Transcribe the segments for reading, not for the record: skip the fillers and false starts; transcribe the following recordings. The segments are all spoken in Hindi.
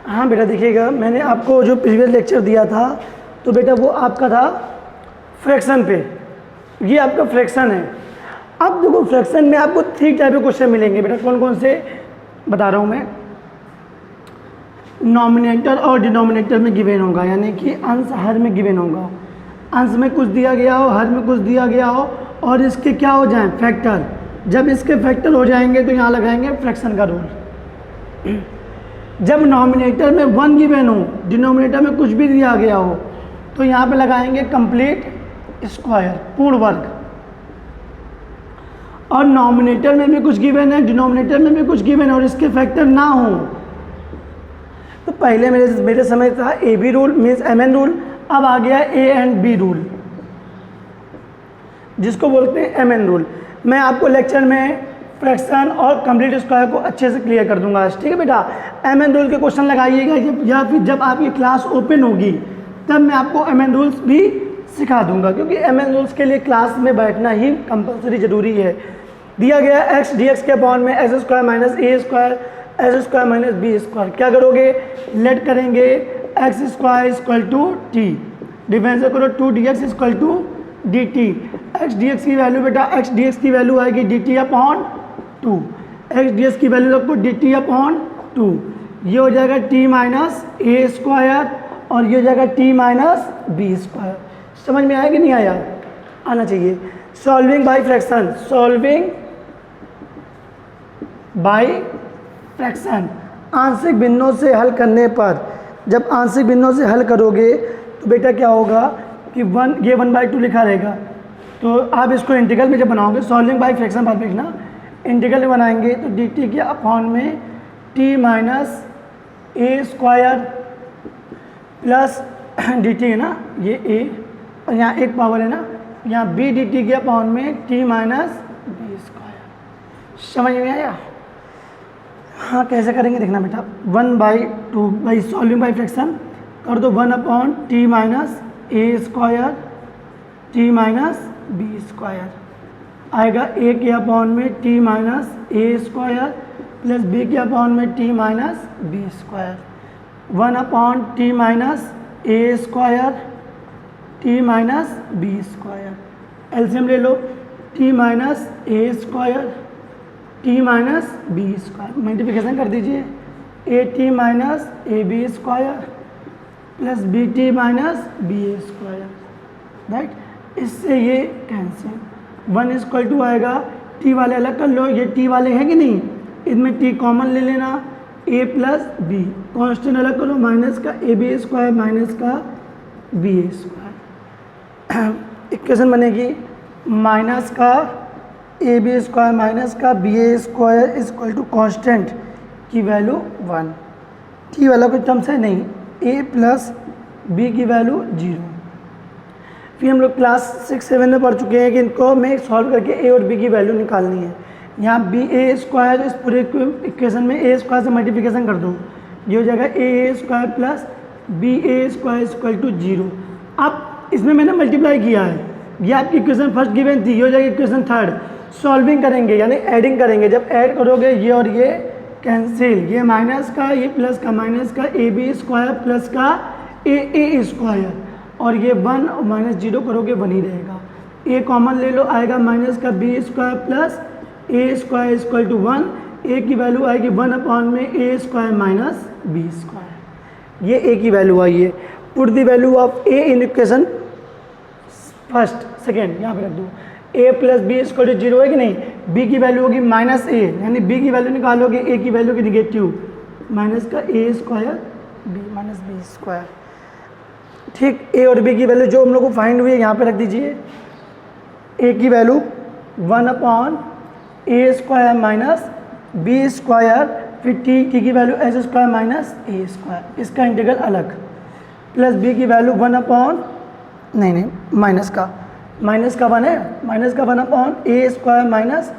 हाँ बेटा देखिएगा, मैंने आपको जो प्रीवियस लेक्चर दिया था तो बेटा वो आपका था फ्रैक्शन पे, ये आपका फ्रैक्शन है। अब देखो फ्रैक्शन में आपको 3 टाइप के क्वेश्चन मिलेंगे बेटा, कौन कौन से बता रहा हूँ मैं। नॉमिनेटर और डिनोमिनेटर में गिवन होगा, यानी कि अंश हर में गिवन होगा। अंश में कुछ दिया गया हो, हर में कुछ दिया गया हो, और इसके क्या हो जाएं फैक्टर। जब इसके फैक्टर हो जाएंगे तो यहाँ लगाएंगे फ्रैक्शन का रूल। जब नॉमिनेटर में 1 गिवन हो, डिनोमिनेटर में कुछ भी दिया गया हो, तो यहाँ पे लगाएंगे कंप्लीट स्क्वायर, पूर्ण वर्ग। और नॉमिनेटर में भी कुछ गिवन है, डिनोमिनेटर में भी कुछ गिवन है और इसके फैक्टर ना हो, तो पहले मेरे समय था A B rule means MN rule, अब आ गया A एंड B रूल जिसको बोलते हैं MN रूल। मैं आपको लेक्चर में फ्रैक्शन और कंप्लीट स्क्वायर को अच्छे से क्लियर कर दूंगा आज, ठीक है बेटा। MN रूल के क्वेश्चन लगाइएगा, या फिर जब आपकी क्लास ओपन होगी तब मैं आपको MN रूल्स भी सिखा दूंगा, क्योंकि MN रूल्स के लिए क्लास में बैठना ही कंपलसरी ज़रूरी है। दिया गया x dx के अपॉन में x square minus a square s square minus B square, क्या करोगे लेट करेंगे x square equal to t, differential करो 2dx equal to dt। X D x की वैल्यू बेटा, एक्स डी एक्स की वैल्यू आएगी dt upon 2, x D x की वैल्यू रखो dt अपॉन 2, ये हो जाएगा t माइनस ए स्क्वायर और ये हो जाएगा t माइनस बी स्क्वायर। समझ में आया कि नहीं आया? आना चाहिए। Solving by fraction, solving by fraction, आंशिक भिन्नों से हल करने पर, जब आंशिक भिन्नों से हल करोगे तो बेटा क्या होगा कि ये 1/2 लिखा रहेगा, तो आप इसको इंटीग्रल में जब बनाओगे, सॉल्विंग बाय फ्रैक्शन बात लिखना, इंटीग्रल में बनाएंगे तो dt के अपॉन में t minus a square plus dt है ना, ये a और यहाँ एक पावर है ना, यहाँ b dt के अपॉन में t माइनस बी स्क्वायर। समझ में आया? हाँ कैसे करेंगे देखना बेटा, 1/2 बाई सॉल्विंग बाई फ्रैक्शन कर दो 1 upon t minus a square t minus B square, आएगा a के अपॉन में t minus a square plus b के अपॉन में t minus B square, 1 upon t minus a square t minus B square. LCM ले लो, t minus a square t minus B square, multiplication कर दीजिए, a t minus a B square plus b t minus b A square, right. इससे ये कैंसिल, 1 इक्वल टू आएगा, टी वाले अलग कर लो, ये टी वाले हैं कि नहीं, इनमें टी कॉमन ले लेना, ए प्लस बी, कॉन्स्टेंट अलग करो, माइनस का ए बी स्क्वायर माइनस का बी ए स्क्वायर। इक्वेशन बनेगी माइनस का ए बी स्क्वायर माइनस का B A square equal to constant की वैल्यू 1, टी वाला कोई टर्म्स है नहीं, ए प्लस बी की वैल्यू 0। फिर हम लोग क्लास 6-7 में पढ़ चुके हैं कि इनको हमें सॉल्व करके ए और बी की वैल्यू निकालनी है। यहाँ बी ए स्क्वायर, इस पूरे इक्वेशन में ए स्क्वायर से मल्टीप्लिकेशन कर दो, ये हो जाएगा a square plus b A square equal to 0। अब इसमें मैंने मल्टीप्लाई किया है, ये आपकी इक्वेशन फर्स्ट गिवन थी, ये हो जाएगी इक्वेशन थर्ड। सॉल्विंग करेंगे यानी एडिंग करेंगे, जब ऐड करोगे ये और ये कैंसिल, ये माइनस का ये प्लस का, माइनस का ए बी स्क्वायर प्लस का ए स्क्वायर, और ये 1 और माइनस 0 करोगे 1 ही रहेगा, ए कॉमन ले लो, आएगा माइनस का B square plus A square equal to 1, A की वैल्यू आएगी 1 अपॉन में A square minus B square, ये ए की वैल्यू आई है। Put the value of A in equation first second, यहाँ पे रख दो, A plus B equal to 0 है कि नहीं, बी की वैल्यू होगी माइनस ए, यानी बी की वैल्यू निकालोगे, ए की वैल्यू की निगेटिव, माइनस का a square b minus B square, ठीक। ए और बी की वैल्यू जो हम लोग को फाइंड हुई है यहाँ पे रख दीजिए, ए की value 1 upon a square minus B square, फिर टी की value S square minus a square, इसका इंटीग्रल अलग, प्लस बी की वैल्यू 1 अपॉन नहीं माइनस का 1 है, माइनस का 1 upon a square minus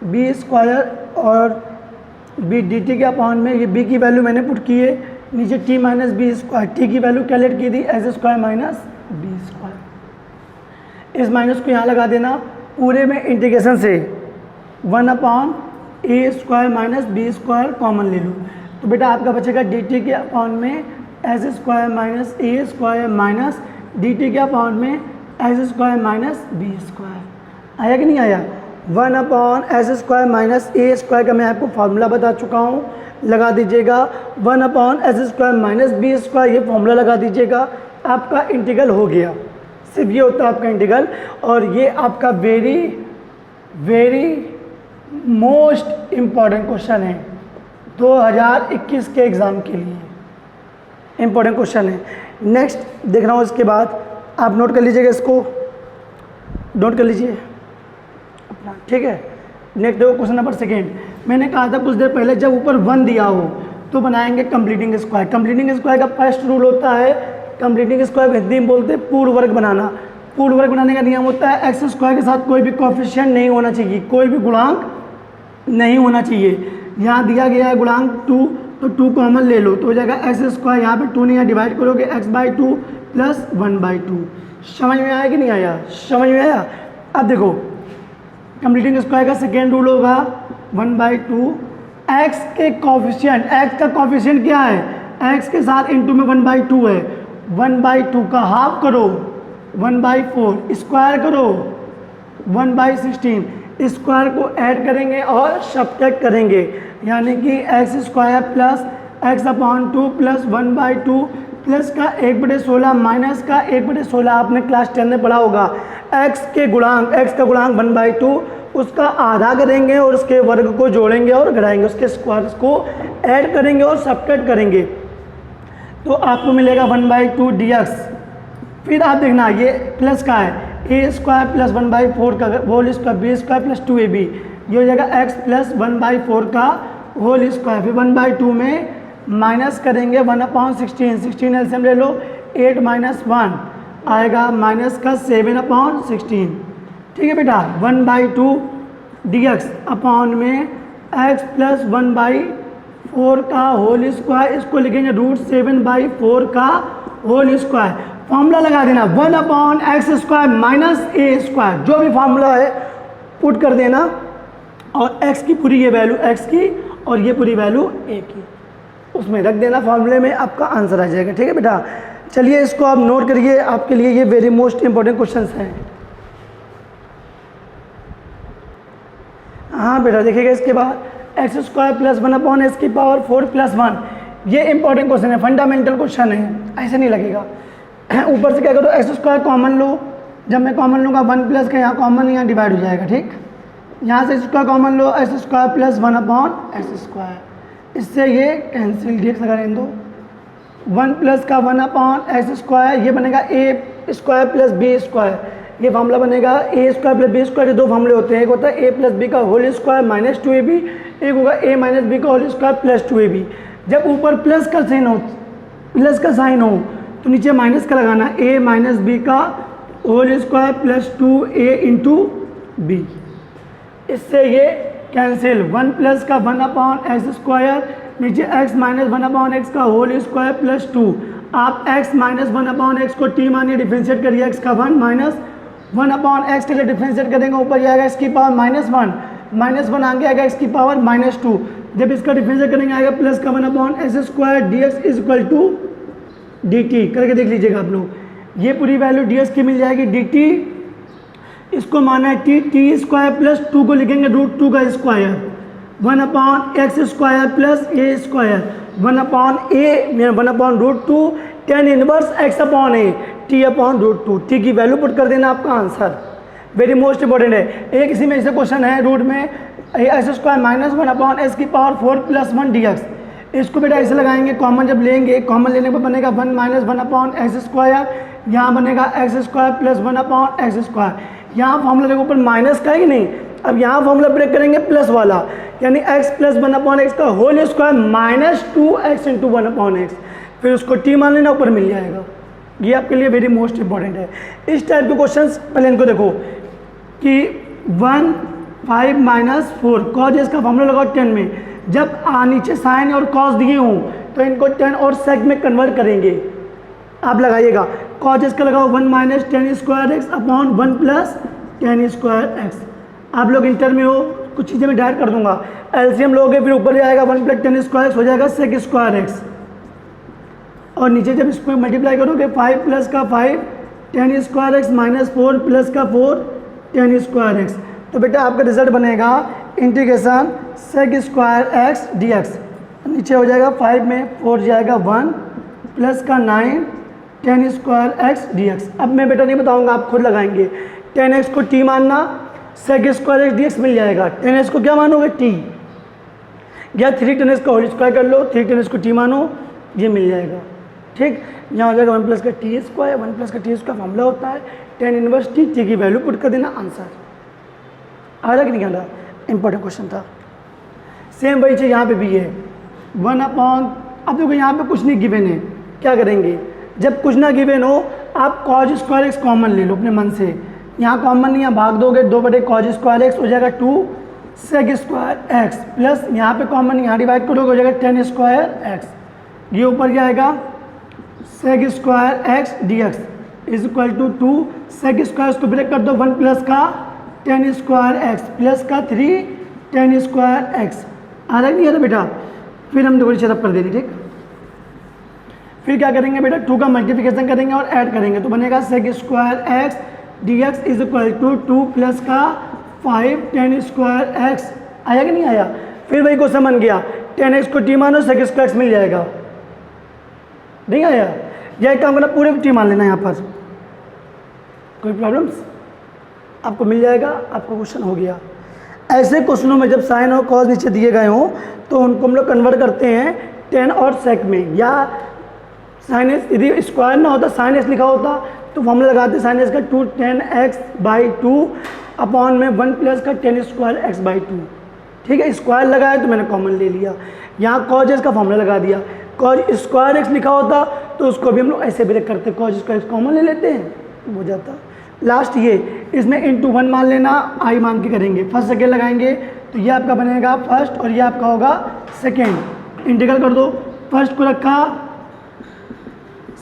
B square, और बी डी टी के अपॉन में ये बी की वैल्यू मैंने पुट की है, नीचे t minus B square, t की वैल्यू कैलकुलेट की थी s square minus B square. इस माइनस को यहाँ लगा देना, पूरे में इंटीग्रेशन से 1 upon a square minus B square common ले लो, तो बेटा आपका बचेगा डी टी के अपॉन में s square minus a square minus d t के अपॉन में s square minus B square. आया कि नहीं आया? 1 upon S square minus a square का मैं आपको फार्मूला बता चुका हूँ, लगा दीजिएगा। 1 upon S square minus B square, ये फार्मूला लगा दीजिएगा। आपका इंटीग्रल हो गया। सिर्फ ये होता है आपका इंटीग्रल, और ये आपका वेरी मोस्ट इम्पॉर्टेंट क्वेश्चन है 2021 के एग्ज़ाम के लिए, इम्पॉर्टेंट क्वेश्चन है। नेक्स्ट देखना हो इसके बाद आप नोट कर लीजिएगा, इसको नोट कर लीजिए अपना, ठीक है। नेक्स्ट देखो क्वेश्चन नंबर 2। मैंने कहा था कुछ देर पहले, जब ऊपर 1 दिया हो तो बनाएंगे कंप्लीटिंग स्क्वायर। कंप्लीटिंग स्क्वायर का फर्स्ट रूल होता है, कंप्लीटिंग स्क्वायर हिंदी में बोलते हैं पूर्ण वर्ग बनाना। पूर्ण वर्ग बनाने का नियम होता है एक्स स्क्वायर के साथ कोई भी कोएफिशिएंट नहीं होना चाहिए, कोई भी गुणांक नहीं होना चाहिए। यहाँ दिया गया है गुणांक 2, तो 2 कॉमन ले लो तो हो जाएगा एक्स स्क्वायर, यहाँ पे 2 नहीं है, डिवाइड करोगे x/2 प्लस 1/2। समझ में आया कि नहीं आया? समझ में आया? अब देखो कंप्लीटिंग स्क्वायर का सेकेंड रूल होगा 1/2 एक्स के कॉफिशिएंट, एक्स का कॉफिशिएंट क्या है? एक्स के साथ इंटू में 1/2 है, 1/2 का हाफ करो 1/4, स्क्वायर करो 1/16, स्क्वायर को ऐड करेंगे और सब्ट्रैक्ट करेंगे, यानी कि x square plus x/2 plus 1/2 plus का 1/16 माइनस का 1/16। आपने क्लास 10 में पढ़ा होगा, x का गुणांक 1/2 उसका आधा करेंगे और उसके वर्ग को जोड़ेंगे और घटाएंगे, उसके स्क्वायर्स को ऐड करेंगे और सब्ट्रैक्ट करेंगे, तो आपको मिलेगा 1/2 dx। फिर आप देखना ये प्लस का है, ए स्क्वायर प्लस 1/4 का whole square B square plus 2ab, ये हो जाएगा x प्लस 1/4 का होल स्क्वायर। फिर 1/2 में माइनस करेंगे 1/16, 16 एलसीएम ले लो, 8 - 1 आएगा माइनस का 7/16। ठीक है बेटा, 1/2 dx अपॉन में x प्लस 1/4 का होल स्क्वायर, इसको लिखेंगे √7/4 का होल स्क्वायर। फॉर्मूला लगा देना 1/x² माइनस a स्क्वायर, जो भी फॉर्मूला है पुट कर देना, और x की पूरी ये वैल्यू x की और ये पूरी वैल्यू a की उसमें रख देना, फॉर्मूले में आपका आंसर आ जाएगा। ठीक है बेटा, चलिए इसको आप नोट करिए, आपके लिए ये वेरी मोस्ट इंपॉर्टेंट क्वेश्चंस हैं। हाँ बेटा देखिएगा, इसके बाद x² प्लस 1/4 प्लस 1, ये इंपॉर्टेंट क्वेश्चन है, फंडामेंटल क्वेश्चन है, ऐसे नहीं लगेगा। ऊपर से क्या करो, x² कॉमन लो, जब मैं कॉमन लूँगा 1 प्लस का यहाँ कॉमन यहाँ डिवाइड हो जाएगा, ठीक। यहाँ से x² कॉमन लो, x² प्लस 1/x², इससे ये कैंसिल, dx लगा लें दो, 1 प्लस का 1/x², ये बनेगा a² प्लस b², ये फार्मूला बनेगा a² प्लस b²। के दो फार्मूले होते हैं, एक होता है a प्लस बी का होल स्क्वायर माइनस 2ab, एक होगा a माइनस बी का होल स्क्वायर प्लस 2ab। जब ऊपर प्लस का साइन हो तो नीचे माइनस का लगाना, a माइनस बी का whole square plus 2a into B, इससे ये कैंसिल, 1 प्लस का 1/x², नीचे x माइनस 1/x का होल स्क्वायर प्लस 2। आप x माइनस 1/x को t मानिए, डिफ्रेंशिएट करिए, x का 1 माइनस 1/x के लिए डिफ्रेंशिएट करेंगे, ऊपर ये आएगा x की पावर -1 आगे आएगा x की पावर -2। जब इसका डिफ्रेंशिएट करेंगे आएगा प्लस का 1/x² dx is equal to dt। करके देख लीजिएगा आप लोग, ये पूरी वैल्यू dx की मिल जाएगी, dt इसको माना है t² प्लस 2 को लिखेंगे √2 का square, 1/x² plus a², 1/√2 tan inverse x/a, t/√2, t की वैल्यू पुट कर देना, आपका आंसर वेरी मोस्ट इंपॉर्टेंट है। एक इसी में ऐसे क्वेश्चन है रूट में x² माइनस 1/4 प्लस 1 dx, इसको बेटा ऐसे लगाएंगे, कॉमन जब लेंगे, कॉमन लेने पर बनेगा 1 माइनस 1/x², यहाँ बनेगा x² प्लस 1/x²। यहाँ फॉर्मूला देखो ऊपर माइनस का है कि नहीं, अब यहाँ फॉर्मूला ब्रेक करेंगे प्लस वाला, यानी x प्लस 1/x का whole square minus 2x into 1/x, फिर उसको t मान लेना, ऊपर मिल जाएगा। ये आपके लिए वेरी मोस्ट इंपॉर्टेंट है। इस टाइप के क्वेश्चंस पहले इनको देखो कि 1 5 - 4 cos इसका फॉर्मूला लगाओ 10 में, जब नीचे साइन और कॉस दिए हों तो इनको 10 और सेक में कन्वर्ट करेंगे। आप लगाइएगा, कॉस इसका लगाओ 1 - 10² x अपॉन 1 प्लस 10² x। आप लोग इंटर में हो कुछ चीज़ें मैं डायरेक्ट कर दूंगा। एलसीएम लोगे फिर ऊपर जाएगा 1 + 10 स्क्वायर हो जाएगा सेक स्क्वायर एक्स, और नीचे जब इसको मल्टीप्लाई करोगे 5 + का 5 10 स्क्वायर एक्स माइनस 4 + का 4 10 स्क्वायर एक्स। तो बेटा आपका रिजल्ट बनेगा integration sec square x D X. नीचे हो जाएगा 5 में 4 जाएगा 1 + का 9 10 स्क्वायर एक्स डी एक्स। अब मैं बेटा नहीं बताऊंगा, आप खुद लगाएंगे। 10x को t मानना, sec square x D x मिल जाएगा। 10x को क्या मानोगे t, या 3 10x का होल स्क्वायर कर लो, 3 10x को t मानो, ये मिल जाएगा। ठीक, यहाँ हो जाएगा 1 + का t स्क्वायर, 1 + का t स्क्वायर फॉर्मूला होता है tan इनवर्स t, t की वैल्यू पुट कर देना, आंसर आ रहा कि नहीं आ रहा। इंपॉर्टेंट क्वेश्चन था। सेम वही चीज़ यहाँ पे भी है 1/। अब देखो यहाँ पे कुछ नहीं गिवन है, क्या करेंगे, जब कुछ ना गिवन हो आप कॉज स्क्वायर एक्स कॉमन ले लो अपने मन से। यहाँ कॉमन नहीं है, भाग दोगे 2 कॉज स्क्वायर एक्स हो जाएगा 2 सेक स्क्वायर एक्स, प्लस यहाँ पे कॉमन नहीं, यहाँ डिवाइड करोगे हो जाएगा 10 स्क्वायर एक्स। ये ऊपर क्या आएगा sec square x D X is equal to 2 sec square को ब्रेक कर दो 1 + का 10 स्क्वायर एक्स प्लस का 3 10 स्क्वायर एक्स। आ रहा नहीं आ रहा बेटा। फिर हम थोड़ी सेटअप कर देंगे। ठीक, फिर क्या करेंगे बेटा 2 का मल्टीप्लिकेशन करेंगे और ऐड करेंगे, तो बनेगा sec square x D X is equal to 2 + का 5 10 स्क्वायर एक्स। आया कि नहीं आया। फिर वही क्वेश्चन बन गया 10x को t मानो सेक स्क्वायर एक्स मिल जाएगा, नहीं आया। यह काम करना पूरे टी मान लेना, यहाँ पर कोई प्रॉब्लम्स आपको मिल जाएगा, आपका क्वेश्चन हो गया। ऐसे क्वेश्चनों में जब साइन और कॉस नीचे दिए गए हों तो उनको हम लोग कन्वर्ट करते हैं 10 और सेक में, या साइन एक्स यदि स्क्वायर ना होता साइन एक्स लिखा होता तो फॉर्मूला लगाते साइन एक्स का 2 10x/2 अपॉन में 1 + का 10 स्क्वायर x/2। ठीक है, स्क्वायर लगाया तो मैंने कॉमन ले लिया, यहाँ कॉज एक्स का फॉर्मूला लगा दिया। कॉज स्क्वायर एक्स लिखा होता तो उसको भी हम लोग ऐसे ब्रेक करते, कॉज स्क्वायर एक्स कॉमन ले लेते हैं, हो जाता। लास्ट ये इसमें × 1 मान लेना, आई मान के करेंगे, फर्स्ट सेकेंड लगाएंगे तो ये आपका बनेगा फर्स्ट और ये आपका होगा सेकेंड। इंटीग्रल कर दो, फर्स्ट को रखा,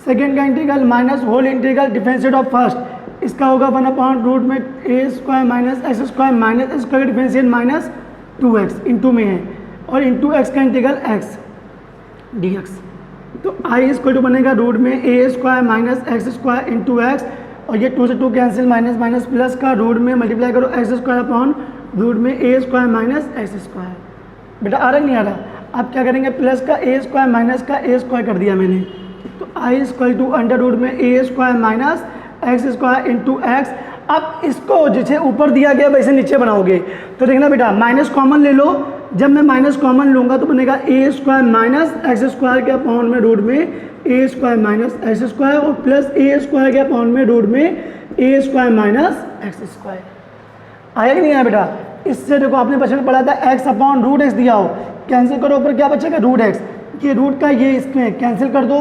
सेकेंड का integral minus whole integral differentiate of first, इसका होगा 1/रूट में a² - x² माइनस x का डिफरेंशिएट -2x इंटू में है, और इंटू x का इंटीग्रल x dx। तो i = बनेगा रूट में a² - x² इंटू x, और ये 2 से 2 कैंसिल, माइनस माइनस प्लस का रूट में मल्टीप्लाई करो x² अपॉन रूट में a² - x²। बेटा आ रहा नहीं आ रहा। अब क्या करेंगे, प्लस का a² माइनस का a² कर दिया मैंने, तो i = अंडर रूट में a² - x² इंटू x। अब इसको जैसे ऊपर दिया गया वैसे नीचे बनाओगे, तो देखना बेटा माइनस कॉमन ले लो, जब मैं माइनस कॉमन लूँगा तो बनेगा a² - x² के अपॉन में रूट में a² - x² और प्लस a² के अपॉन में रूट में a² - x²। आया कि नहीं आया बेटा। इससे देखो आपने बचपन में पढ़ा था x/√x दिया हो, कैंसिल करो, ऊपर क्या बचेगा √x, ये रूट का ये इसमें कैंसिल कर दो,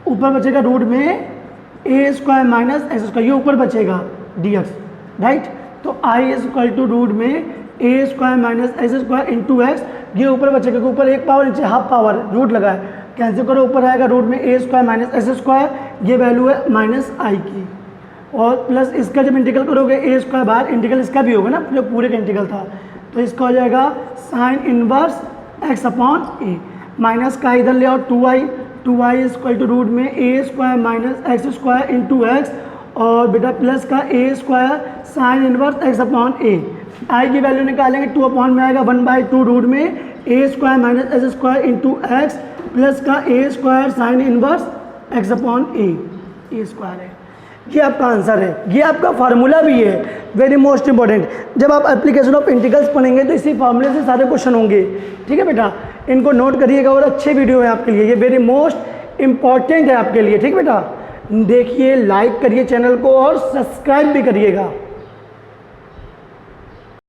ऊपर बचेगा रूट में a² - x², ये ऊपर बचेगा dx, राइट। तो i = रूट में a² - x² इंटू x, ये ऊपर बचेगा, ऊपर एक पावर नीचे हाफ पावर, रूट लगा है, कैंसिल करो, ऊपर आएगा रूट में a² - x², ये वैल्यू है -i की, और प्लस इसका जब इंटीग्रल करोगे a² बाहर, इंटीग्रल इसका भी होगा ना, जो पूरे का इंटीग्रल था, तो इसका हो जाएगा साइन इनवर्स x/a, माइनस का इधर ले आओ 2i = रूट में a² - x² इंटू x, और बेटा प्लस का a² sine inverse x/a। i की वैल्यू निकालेंगे 2 अपॉन में आएगा 1/2 रूट में a² - x² into x plus का a² sine inverse x/a, a² है। ये आपका आंसर है, ये आपका फार्मूला भी है, वेरी मोस्ट इंपॉर्टेंट। जब आप एप्लीकेशन ऑफ इंटीग्रल्स पढ़ेंगे तो इसी फार्मूले से सारे क्वेश्चन होंगे। ठीक है बेटा, इनको नोट करिएगा, और अच्छे वीडियो है आपके लिए, ये वेरी मोस्ट इंपॉर्टेंट है आपके लिए। ठीक बेटा, देखिए, लाइक करिए चैनल को और सब्सक्राइब भी करिएगा।